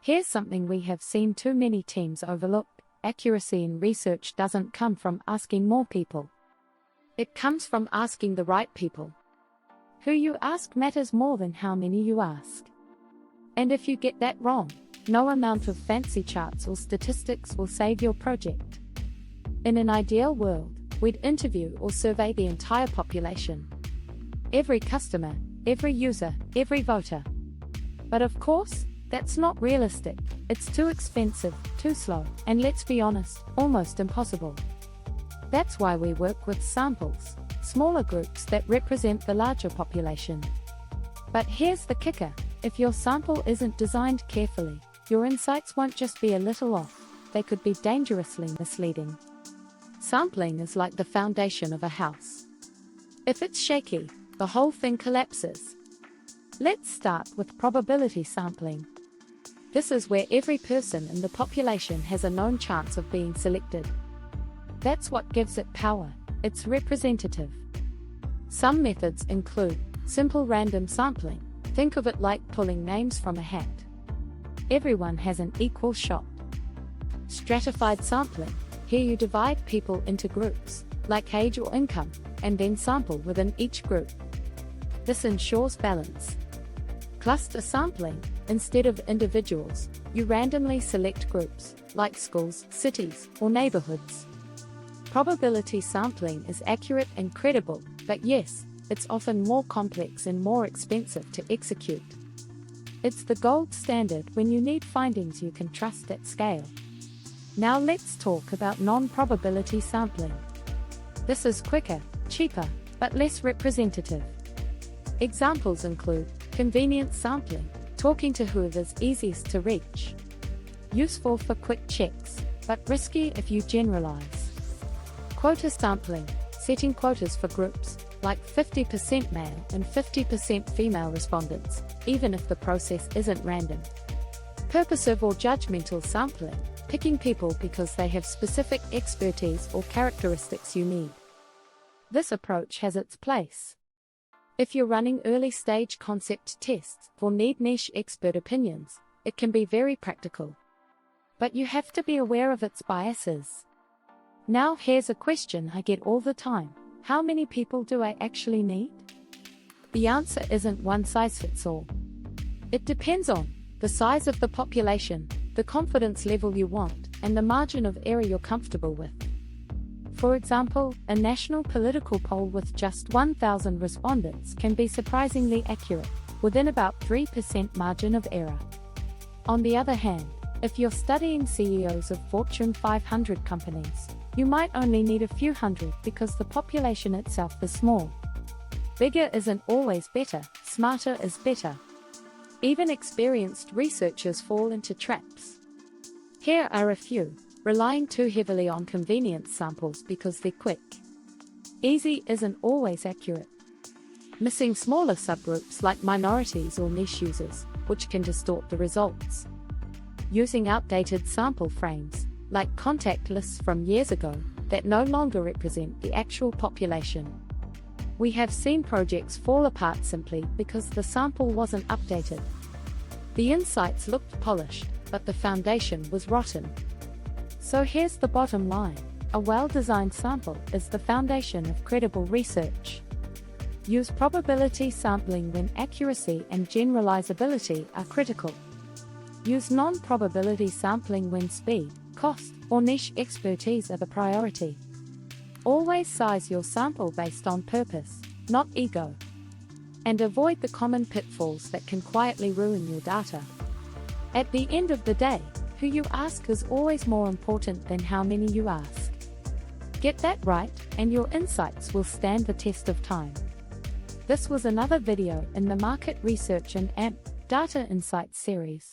Here's something we have seen too many teams overlook. Accuracy in research doesn't come from asking more people. It comes from asking the right people. Who you ask matters more than how many you ask. And if you get that wrong, no amount of fancy charts or statistics will save your project. In an ideal world, we'd interview or survey the entire population. Every customer, every user, every voter. But of course, that's not realistic. It's too expensive, too slow, and let's be honest, almost impossible. That's why we work with samples, smaller groups that represent the larger population. But here's the kicker: if your sample isn't designed carefully, your insights won't just be a little off, they could be dangerously misleading. Sampling is like the foundation of a house. If it's shaky, the whole thing collapses. Let's start with probability sampling. This is where every person in the population has a known chance of being selected. That's what gives it power. It's representative. Some methods include simple random sampling. Think of it like pulling names from a hat. Everyone has an equal shot. Stratified sampling. Here you divide people into groups, like age or income, and then sample within each group. This ensures balance. Cluster sampling. Instead of individuals, you randomly select groups, like schools, cities, or neighborhoods. Probability sampling is accurate and credible, but yes, it's often more complex and more expensive to execute. It's the gold standard when you need findings you can trust at scale. Now let's talk about non-probability sampling. This is quicker, cheaper, but less representative. Examples include convenience sampling, talking to whoever's easiest to reach. Useful for quick checks, but risky if you generalize. Quota sampling, setting quotas for groups, like 50% male and 50% female respondents, even if the process isn't random. Purposive or judgmental sampling, picking people because they have specific expertise or characteristics you need. This approach has its place. If you're running early-stage concept tests or need niche expert opinions, it can be very practical. But you have to be aware of its biases. Now here's a question I get all the time: how many people do I actually need? The answer isn't one size fits all. It depends on the size of the population, the confidence level you want, and the margin of error you're comfortable with. For example, a national political poll with just 1,000 respondents can be surprisingly accurate, within about 3% margin of error. On the other hand, if you're studying CEOs of Fortune 500 companies, you might only need a few hundred because the population itself is small. Bigger isn't always better, smarter is better. Even experienced researchers fall into traps. Here are a few: relying too heavily on convenience samples because they're quick. Easy isn't always accurate. Missing smaller subgroups like minorities or niche users, which can distort the results. Using outdated sample frames, like contact lists from years ago, that no longer represent the actual population. We have seen projects fall apart simply because the sample wasn't updated. The insights looked polished, but the foundation was rotten. So here's the bottom line: a well-designed sample is the foundation of credible research. Use probability sampling when accuracy and generalizability are critical. Use non-probability sampling when speed, cost, or niche expertise are the priority. Always size your sample based on purpose, not ego. And avoid the common pitfalls that can quietly ruin your data. At the end of the day, who you ask is always more important than how many you ask. Get that right, and your insights will stand the test of time. This was another video in the Market Research and AMP Data Insights series.